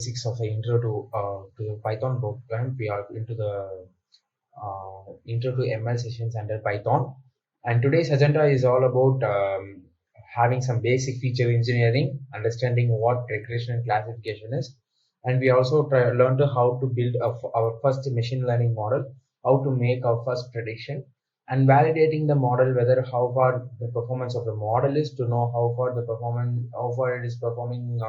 basics of the intro to the Python Bootcamp. We are into the intro to ML sessions under Python. And today's agenda is all about having some basic feature engineering, understanding what regression and classification is, and we also learn to how to build our first machine learning model, how to make our first prediction, and validating the model, whether how far the performance of the model is, to know how far it is performing,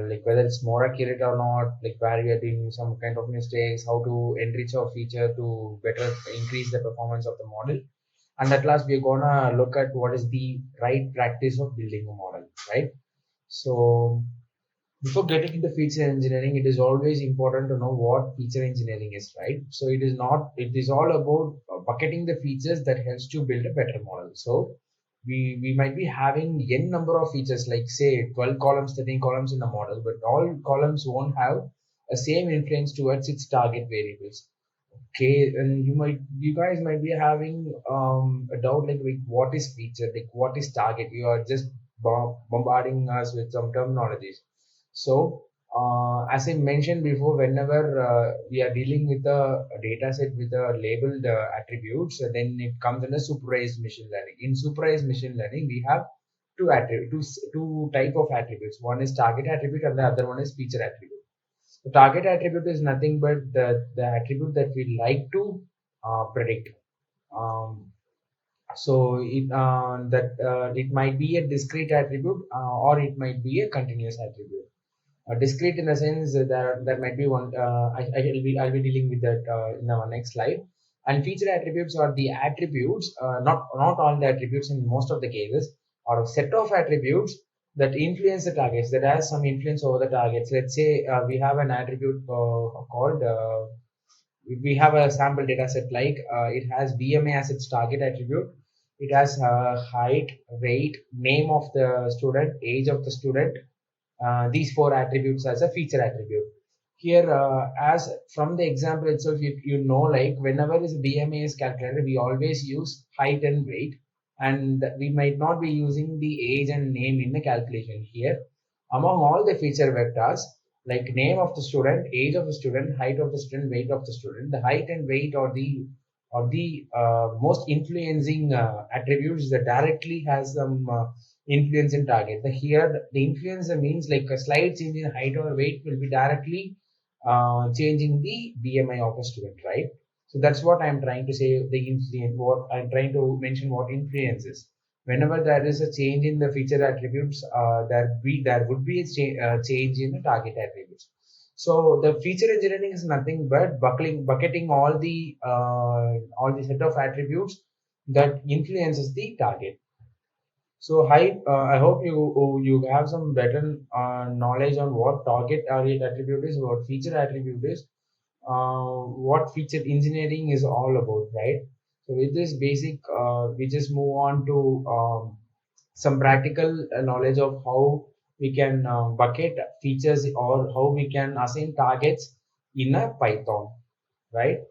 like whether it's more accurate or not, like where we are doing some kind of mistakes, how to enrich our feature to better increase the performance of the model. And at last, we're gonna look at what is the right practice of building a model, right? So before getting into feature engineering, it is always important to know what feature engineering is, right? So it is all about bucketing the features that helps to build a better model. So we might be having n number of features, like say 12 columns, 13 columns in a model, but all columns won't have a same influence towards its target variables. Okay, and you guys might be having a doubt, like what is feature, like what is target. You are just bombarding us with some terminologies. So, as I mentioned before, whenever we are dealing with a data set with a labeled attributes, then it comes under supervised machine learning. In supervised machine learning, we have two type of attributes. One is target attribute, and the other one is feature attribute. The target attribute is nothing but the attribute that we like to predict. Um, it might be a discrete attribute, or it might be a continuous attribute. Discrete in the sense that there might be one. I'll be dealing with that in our next slide. And feature attributes are the attributes, not all the attributes in most of the cases, or a set of attributes that influence the targets, that has some influence over the targets. Let's say we have an attribute called we have a sample data set, like it has BMI as its target attribute. It has height, weight, name of the student, age of the student, these four attributes as a feature attribute. Here, as from the example itself, you know, like whenever this BMI is calculated, we always use height and weight, and we might not be using the age and name in the calculation. Here, among all the feature vectors, like name of the student, age of the student, height of the student, weight of the student, the height and weight are the most influencing attributes that directly has some influence in target. Here, the influence means like a slight change in height or weight will be directly changing the BMI of a student, right? So that's what I'm trying to say. The influence, what I'm trying to mention, what influence is. Whenever there is a change in the feature attributes, there would be a change in the target attributes. So the feature engineering is nothing but bucketing all the set of attributes that influences the target. So I hope you have some better knowledge on what target attribute is, what feature attribute is, what feature engineering is all about, right? So with this basic, we just move on to some practical knowledge of how we can bucket features, or how we can assign targets in a Python, right?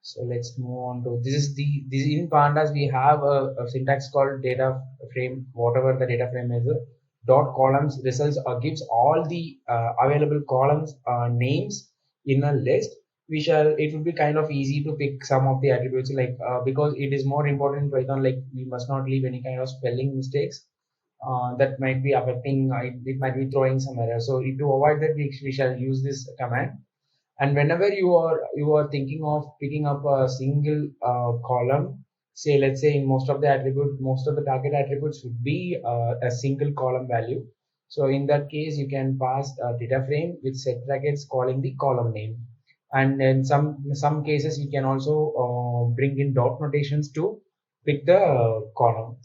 So let's move on to this in pandas. We have a syntax called data frame, whatever the data frame is. Dot columns results gives all the available columns names in a list. It will be kind of easy to pick some of the attributes, like because it is more important in Python, like we must not leave any kind of spelling mistakes that might be affecting, it might be throwing some error. So to avoid that, we shall use this command. And whenever you are thinking of picking up a single column, say let's say in most of the target attributes would be a single column value. So in that case, you can pass a data frame with set brackets calling the column name. And in some cases, you can also bring in dot notations to pick the column.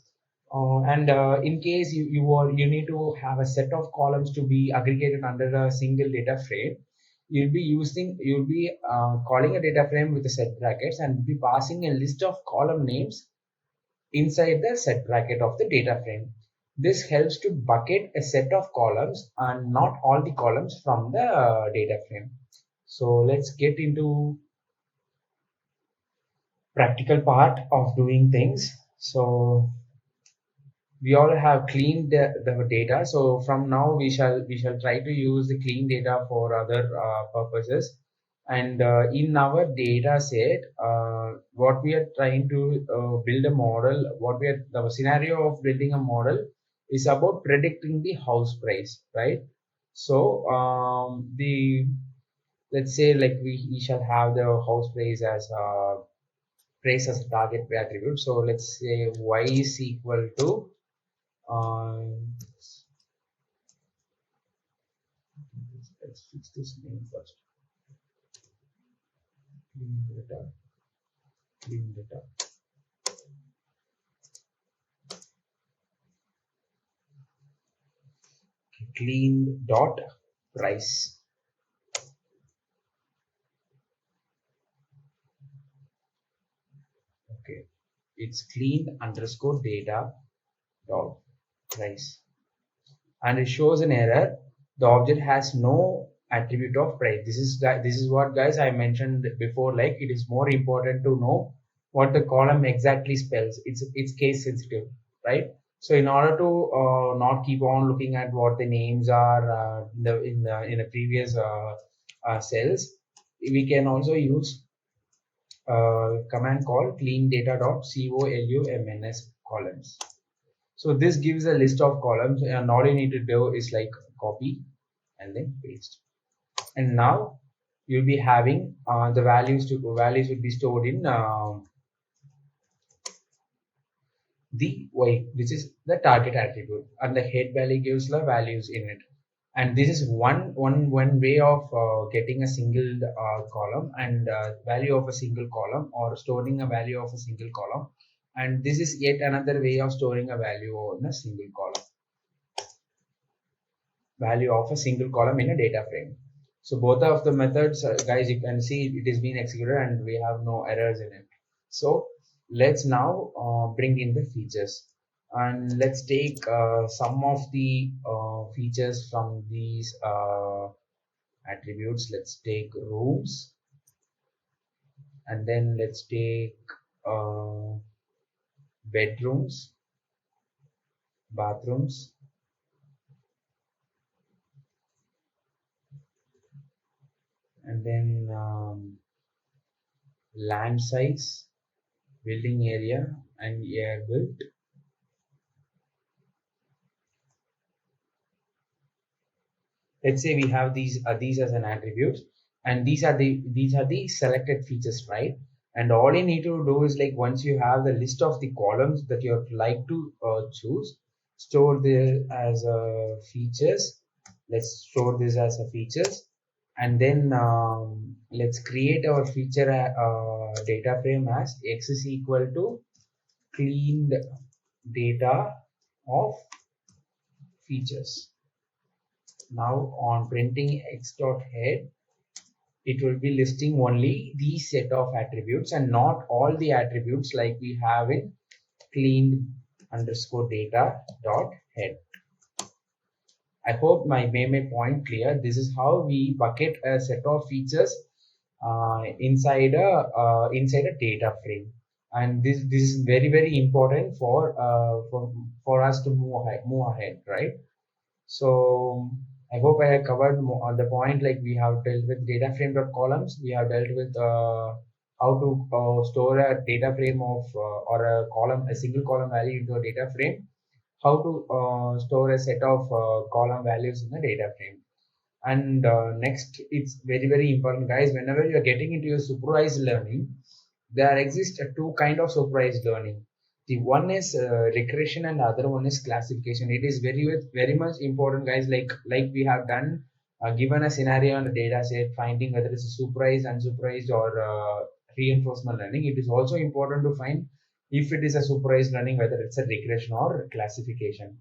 And in case you need to have a set of columns to be aggregated under a single data frame, you'll be calling a data frame with the set brackets, and be passing a list of column names inside the set bracket of the data frame. This helps to bucket a set of columns and not all the columns from the data frame. So let's get into practical part of doing things. So we all have cleaned the data. So from now we shall try to use the clean data for other purposes. And in our data set, what we are trying to build a model, the scenario of building a model is about predicting the house price, right? So the let's say like we shall have the house price as a target attribute. So let's say y is equal to let's fix this name first. Clean data, clean data. Clean dot price. Okay, it's clean underscore data dot price, and it shows an error. The object has no attribute of price. This is what, guys, I mentioned before. Like, it is more important to know what the column exactly spells. It's case sensitive, right? So in order to not keep on looking at what the names are in the previous cells, we can also use command called clean data.columns columns. So this gives a list of columns, and all you need to do is like copy and then paste. And now you'll be having the values will be stored in the y, which is the target attribute, and the head value gives the values in it. And this is one way of getting a single column and value of a single column, or storing a value of a single column. And this is yet another way of storing a value in a single column, value of a single column in a data frame. So both of the methods, guys, you can see it is being executed and we have no errors in it. So let's now bring in the features, and let's take some of the features from these attributes. Let's take rooms, and then let's take bedrooms, bathrooms, and then land size, building area, and air built. Let's say we have these as an attribute, and these are the selected features, right? And all you need to do is, like, once you have the list of the columns that you like to choose, store this as features. Let's store this as a features, and then let's create our feature data frame as x is equal to cleaned data of features. Now on printing x dot head, it will be listing only the set of attributes and not all the attributes like we have in cleaned underscore data dot head. I hope my main point clear. This is how we bucket a set of features inside a data frame, and this is very important for us to move ahead, right? So I hope I have covered the point. Like, we have dealt with data frame dot columns. We have dealt with how to store a data frame of or a single column value into a data frame. How to store a set of column values in a data frame. And next, it's very important, guys. Whenever you are getting into your supervised learning, there exist two kind of supervised learning. The one is regression, and the other one is classification. It is very much important, guys. Like we have done, given a scenario on the data set, finding whether it's a supervised, unsupervised, or reinforcement learning. It is also important to find if it is a supervised learning, whether it's a regression or classification.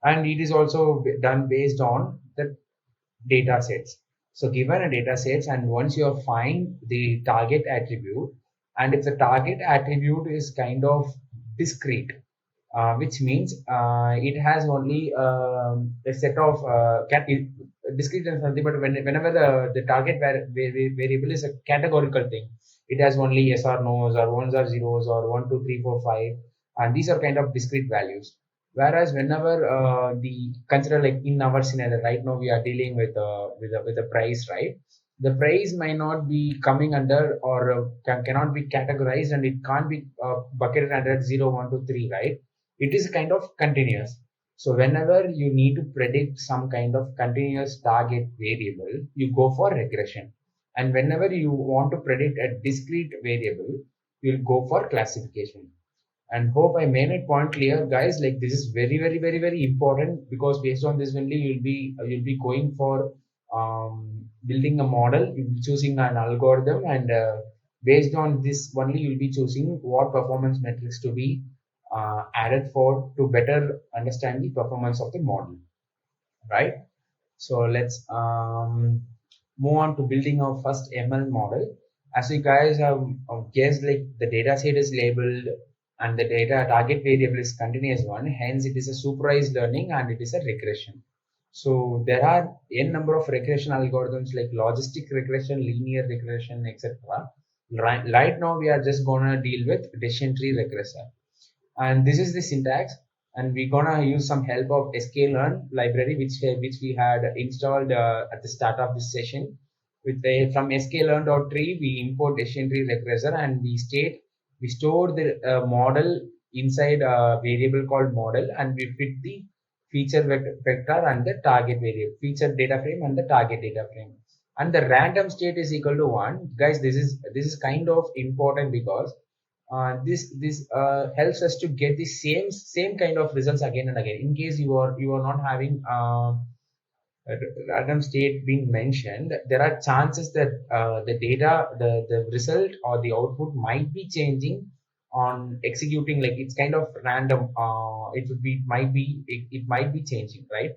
And it is also done based on the data sets. So given a data sets, and once you have find the target attribute, and if the target attribute is kind of discrete, which means it has only a set of discrete and something, but whenever the target variable is a categorical thing, it has only yes or no's, or ones or zeros, or 1 2 3 4 5, and these are kind of discrete values. Whereas whenever the consider like in our scenario right now we are dealing with with a price, right? The price might not be coming under or cannot be categorized, and it can't be bucketed under 0 1 2 3, right? It is kind of continuous. So whenever you need to predict some kind of continuous target variable, you go for regression. And whenever you want to predict a discrete variable, you'll go for classification. And hope I made it point clear, guys. Like this is very very very very important, because based on this only you'll be going for building a model. You'll be choosing an algorithm, and based on this only you'll be choosing what performance metrics to be added for to better understand the performance of the model, right? So let's move on to building our first ML model. As you guys have guessed, like the data set is labeled and the data target variable is continuous one. Hence, it is a supervised learning and it is a regression. So there are n number of regression algorithms like logistic regression, linear regression, etc. Right now, we are just gonna deal with decision tree regressor. And this is the syntax, and we're gonna use some help of sklearn library, which we had installed at the start of this session. With from sklearn.tree we import decision tree regressor, and we store the model inside a variable called model, and we fit the feature vector and the target variable feature data frame and the target data frame, and the random state is equal to 1. Guys, this is kind of important, because this helps us to get the same kind of results again and again. In case you are not having a random state being mentioned, there are chances that the data, the result or the output might be changing on executing. Like it's kind of random. It might be changing, right?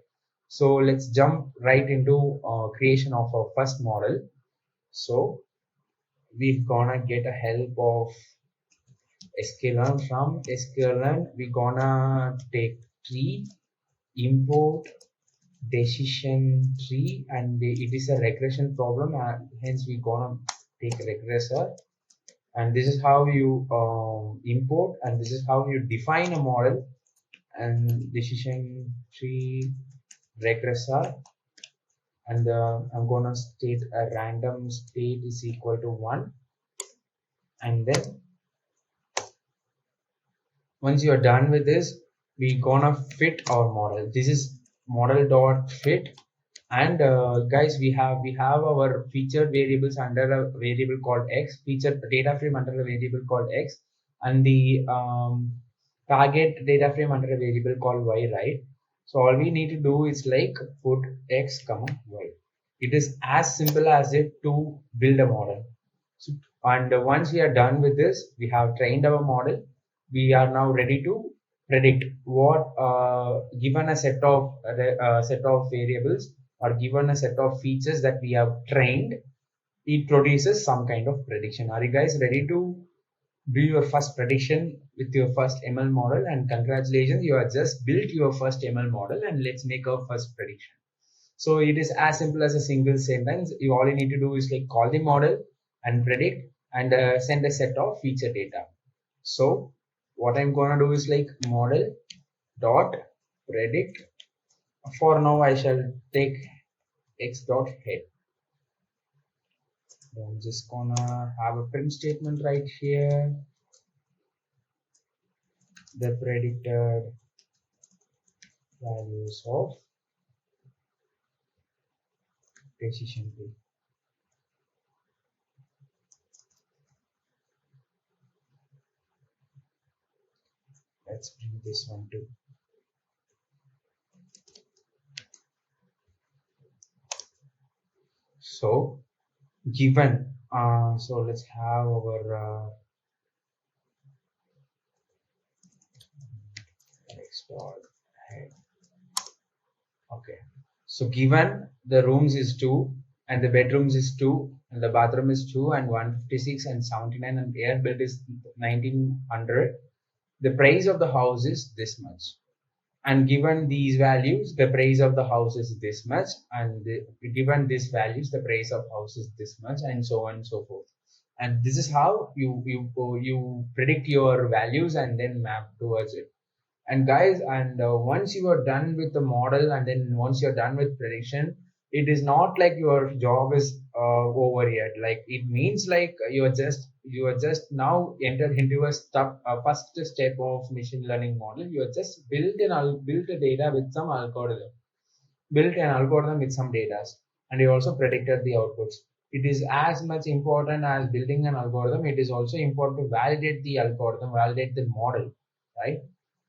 So let's jump right into creation of our first model. So we're gonna get a help of sklearn. From sklearn we gonna take tree, import decision tree, and it is a regression problem, and hence we gonna take regressor. And this is how you import, and this is how you define a model. And decision tree regressor, and I'm gonna state a random state is equal to 1. And then once you are done with this, we gonna fit our model. This is model dot fit. And guys, we have our featured variables under a variable called x, featured data frame under a variable called x, and the target data frame under a variable called y, right? So all we need to do is like put x comma y. It is as simple as it to build a model. So, and once we are done with this, we have trained our model. We are now ready to predict what, given a set of variables, or given a set of features that we have trained, it produces some kind of prediction. Are you guys ready to do your first prediction with your first ML model? And congratulations, you have just built your first ML model, and let's make our first prediction. So it is as simple as a single sentence. All you need to do is like call the model and predict, and send a set of feature data. So what I'm gonna do is like model dot predict. For now, I shall take x dot head. I'm just gonna have a print statement right here. The predicted values of decision tree. Let's bring this one too. So given, so let's have our x dot head. Okay, so given the rooms is 2, and the bedrooms is 2, and the bathroom is 2, and 156 and 79, and air bill is 1900, the price of the house is this much. And given these values, the price of the house is this much, and given these values, the price of house is this much, and so on and so forth. And this is how you predict your values and then map towards it. And guys, and once you are done with the model, and then once you're done with prediction, it is not like your job is over yet. Like it means like you are just now entered into a first step of machine learning model. You are just built a data with some algorithm, built an algorithm with some data, and you also predicted the outputs. It is as much important as building an algorithm. It is also important to validate the algorithm, validate the model, right?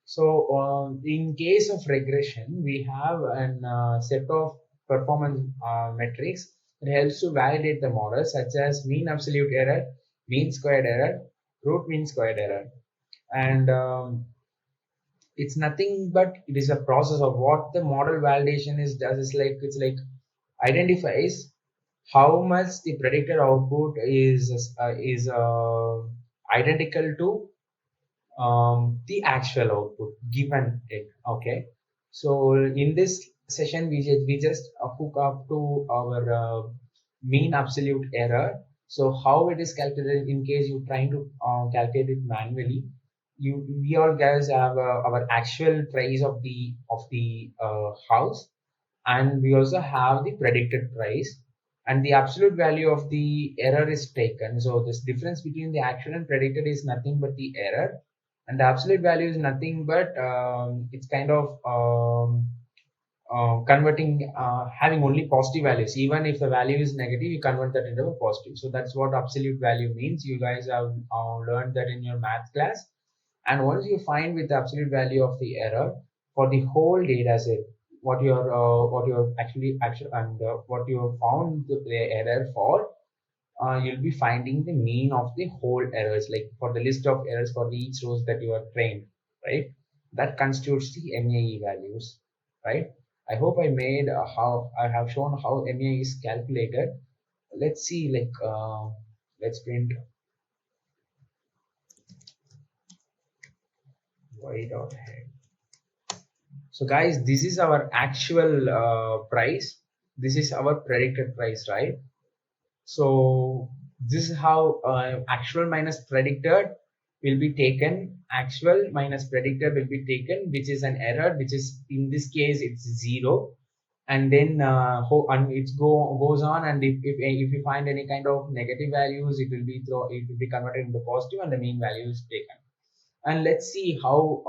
So, in case of regression, we have an set of performance metrics that helps to validate the model, such as mean absolute error, mean squared error, root mean squared error, and it's nothing but it is a process of what the model validation is does is like it's like identifies how much the predicted output is identical to the actual output given it. Okay, so in this session we just hook up to our mean absolute error. So how it is calculated in case you're trying to calculate it manually. We all guys have our actual price of the house, and we also have the predicted price, and the absolute value of the error is taken. So this difference between the actual and predicted is nothing but the error, and the absolute value is nothing but it's kind of converting having only positive values. Even if the value is negative, you convert that into a positive. So that's what absolute value means. You guys have learned that in your math class. And once you find with the absolute value of the error for the whole data set, what you're actually and what you have found the error for, you'll be finding the mean of the whole errors, like for the list of errors for each rows that you are trained, right? That constitutes the MAE values, right? I hope I made how I have shown how MAE is calculated. Let's see, like let's print y dot head. So guys, this is our actual price. This is our predicted price, right? So this is how actual minus predicted will be taken. Actual minus predicted will be taken, which is an error, which is in this case it's 0. And then and it goes on, and if you find any kind of negative values, it will be converted into positive, and the mean value is taken. And let's see how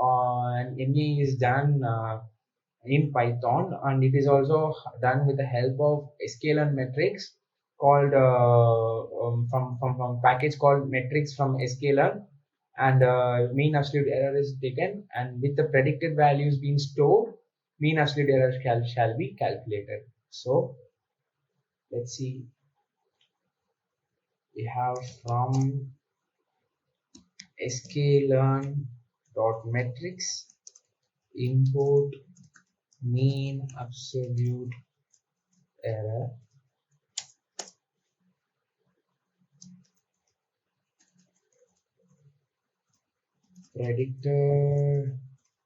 an ME is done in Python, and it is also done with the help of sklearn metrics called from package called metrics from sklearn, and mean absolute error is taken, and with the predicted values being stored, mean absolute error shall be calculated. So let's see, we have from sklearn dot metrics import mean absolute error predicted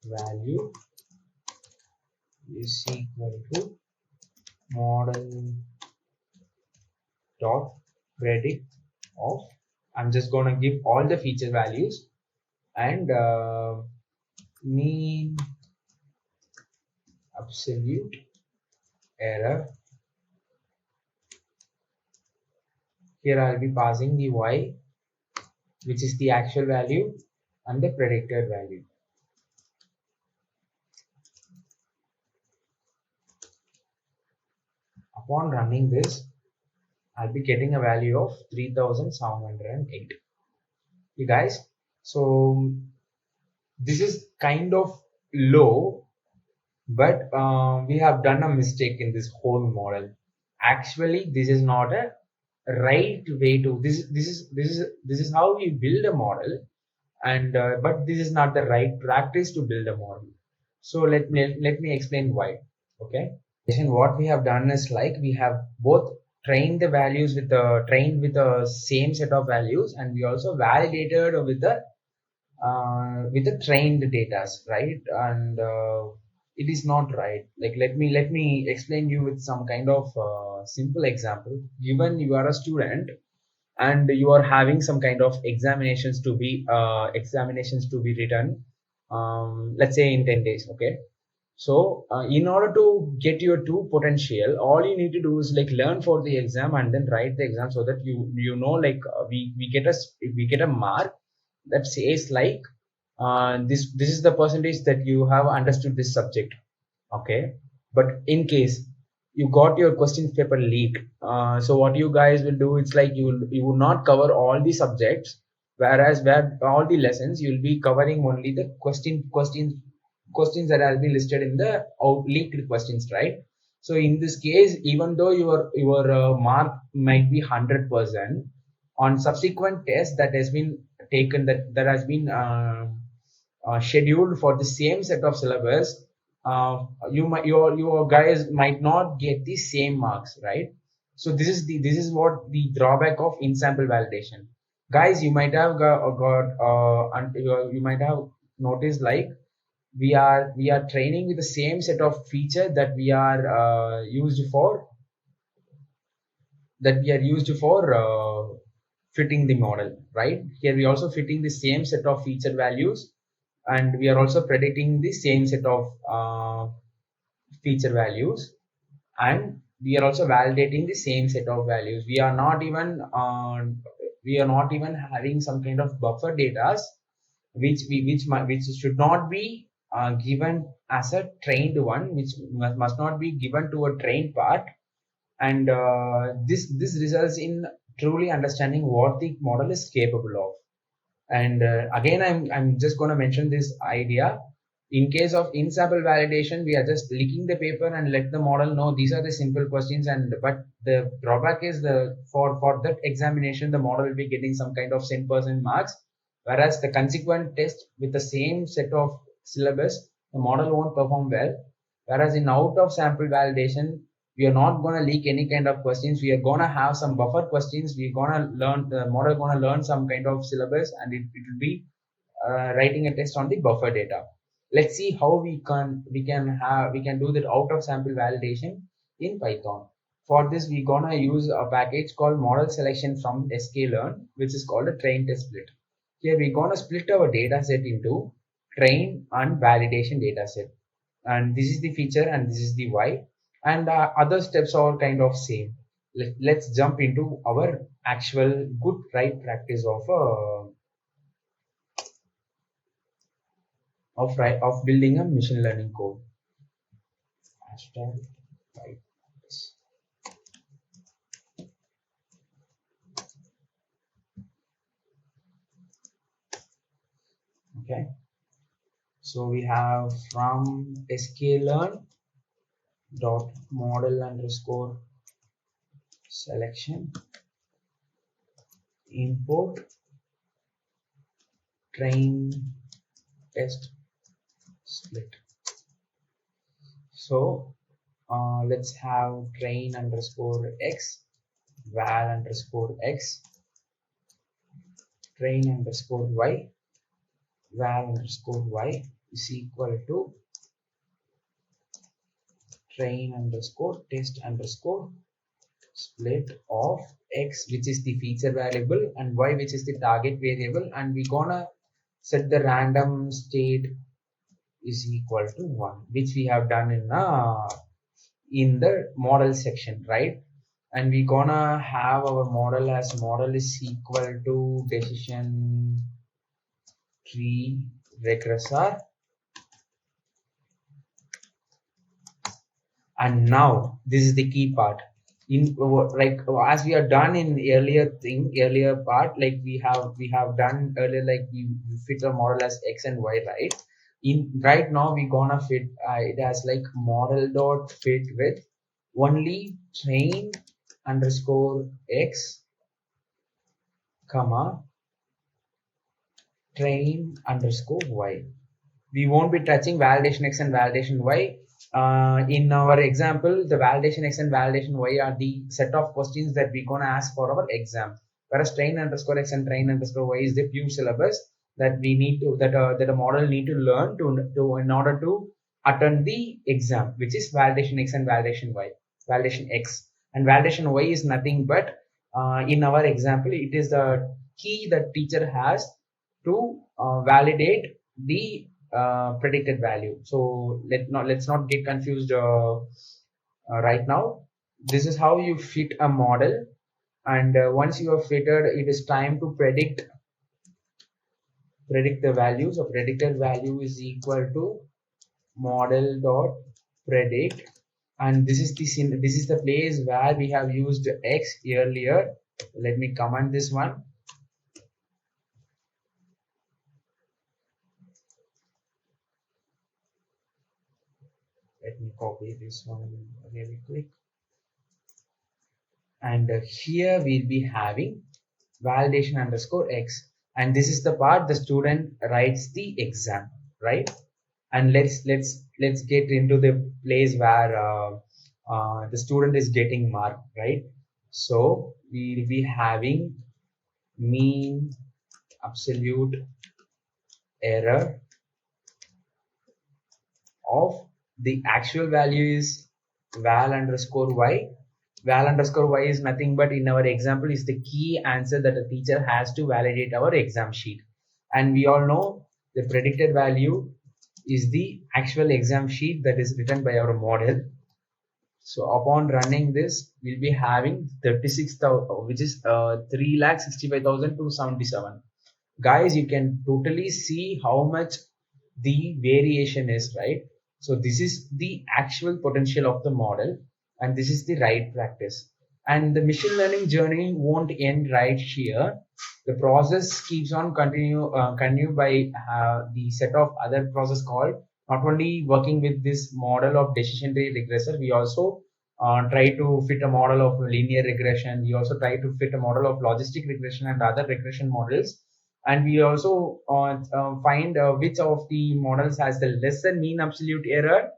value is equal to model dot predict of, I'm just gonna give all the feature values, and mean absolute error. Here I'll be passing the y, which is the actual value, and the predicted value. Upon running this, I'll be getting a value of 3708. You guys, so this is kind of low, but we have done a mistake in this whole model. Actually, this is not a right way to this is how we build a model, and but this is not the right practice to build a model. So let me explain why. Okay, what we have done is like we have both trained the values with the same set of values, and we also validated with the trained data, right? And it is not right. Like let me explain you with some kind of simple example. Given you are a student and you are having some kind of examinations to be written, let's say in 10 days. Okay. So in order to get your two potential, all you need to do is like learn for the exam and then write the exam, so that you know, like we get a mark that says like this is the percentage that you have understood this subject. Okay. But in case you got your question paper leaked, so what you guys will do, it's like you will not cover all the subjects, whereas where all the lessons you'll be covering only the questions that has been listed in the leaked questions, right? So in this case, even though your mark might be 100%, on subsequent tests that has been taken, that has been scheduled for the same set of syllabus, your guys might not get the same marks, right? So this is what the drawback of in sample validation. Guys, you might have you might have noticed, like we are training with the same set of feature that we are used for fitting the model, right? Here we also fitting the same set of feature values, and we are also predicting the same set of feature values, and we are also validating the same set of values. We are not even having some kind of buffer data, which should not be given as a trained one, which must not be given to a trained part. And this results in truly understanding what the model is capable of. And again, I'm just going to mention this idea. In case of in sample validation, we are just leaking the paper and let the model know these are the simple questions. And but the drawback is for that examination, the model will be getting some kind of 10% marks, whereas the consequent test with the same set of syllabus, the model won't perform well. Whereas in out of sample validation, we are not going to leak any kind of questions. We are going to have some buffer questions. We're going to learn, the model going to learn some kind of syllabus, and it will be writing a test on the buffer data. Let's see how we can do that out of sample validation in Python. For this, we're gonna use a package called model selection from sklearn, which is called a train test split. Here we're gonna split our data set into train and validation data set, and this is the feature and this is the why, and other steps are kind of same. Let's jump into our actual good right practice of building a machine learning code. Hashtag right practice. Okay, so we have from sklearn dot model underscore selection import train test split. So let's have train underscore x, val underscore x, train underscore y, val underscore y is equal to train underscore test underscore split of x, which is the feature variable, and y, which is the target variable, and we're gonna set the random state is equal to 1, which we have done in the model section, right? And we're gonna have our model as model is equal to decision tree regressor. And now this is the key part. In like as we are done in earlier part, like we have done earlier, like we fit the model as x and y, right? In right now we gonna fit it as like model dot fit with only train underscore x comma train underscore y. We won't be touching validation x and validation y. In our example, the validation x and validation y are the set of questions that we're gonna ask for our exam, whereas train underscore x and train underscore y is the pure syllabus that we need to that a model need to learn to in order to attend the exam, which is validation x and validation y. Validation x and validation y is nothing but in our example, it is the key that teacher has to validate the predicted value. So let's not get confused right now. This is how you fit a model, and once you have fitted, it is time to predict the value. So predicted value is equal to model dot predict, and this is the place where we have used x earlier. Let me comment this one. Let me copy this one really quick. And here we'll be having validation underscore x, and this is the part the student writes the exam, right? And let's get into the place where the student is getting marked, right? So we'll be having mean absolute error of the actual value is val underscore y. Val underscore y is nothing but, in our example, is the key answer that a teacher has to validate our exam sheet. And we all know the predicted value is the actual exam sheet that is written by our model. So upon running this, we'll be having 36,000, which is 3,65,277. Guys, you can totally see how much the variation is, right? So this is the actual potential of the model, and this is the right practice. And the machine learning journey won't end right here. The process keeps on continue by the set of other process called, not only working with this model of decision tree regressor, we also try to fit a model of linear regression. We also try to fit a model of logistic regression and other regression models, and we also find which of the models has the lesser mean absolute error.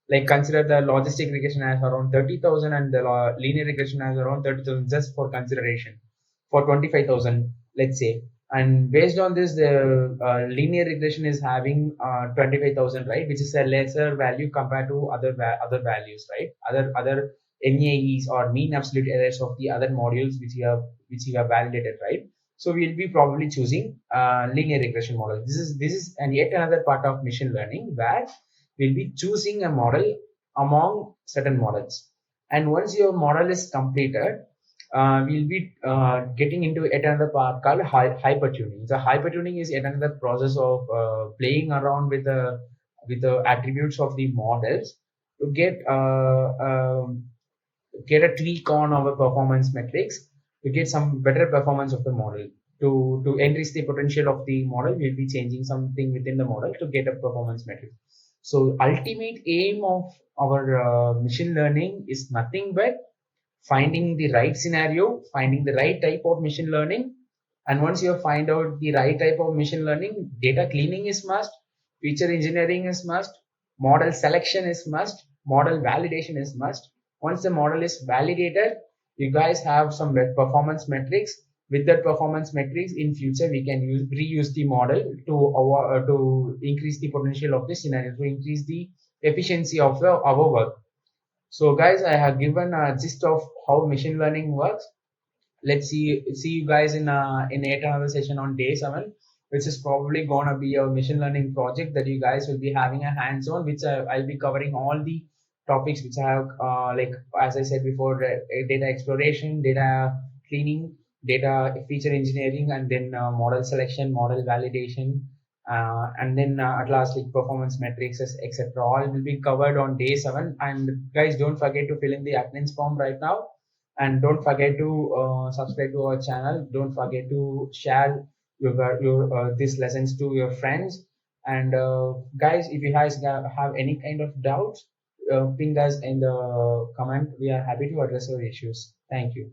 Like consider the logistic regression as around 30,000 and the linear regression as around 30,000, just for consideration, for 25,000, let's say. And based on this, the linear regression is having 25,000, right, which is a lesser value compared to other values, right, other MEAEs or mean absolute errors of the other modules which you have validated, right? So we'll be probably choosing linear regression model. This is and yet another part of machine learning where we'll be choosing a model among certain models. And once your model is completed, we'll be getting into yet another part called hypertuning. The hypertuning is yet another process of playing around with the attributes of the models to get a tweak on our performance metrics, to get some better performance of the model. To increase the potential of the model, we'll be changing something within the model to get a performance metric. So ultimate aim of our machine learning is nothing but finding the right scenario, finding the right type of machine learning. And once you find out the right type of machine learning, data cleaning is must, feature engineering is must, model selection is must, model validation is must. Once the model is validated, you guys have some performance metrics. With that performance metrics, in future we can reuse the model to increase the potential of the scenario, to increase the efficiency of our work. So guys, I have given a gist of how machine learning works. Let's see you guys in yet another session on day 7, which is probably gonna be a machine learning project that you guys will be having a hands-on, which I'll be covering all the topics which I have, like as I said before, data exploration, data cleaning, data feature engineering, and then model selection, model validation, and then at last, like performance metrics, etc. All will be covered on day 7. And guys, don't forget to fill in the attendance form right now, and don't forget to subscribe to our channel. Don't forget to share your these lessons to your friends. And guys, if you guys have any kind of doubts, ping us in the comment. We are happy to address your issues. Thank you.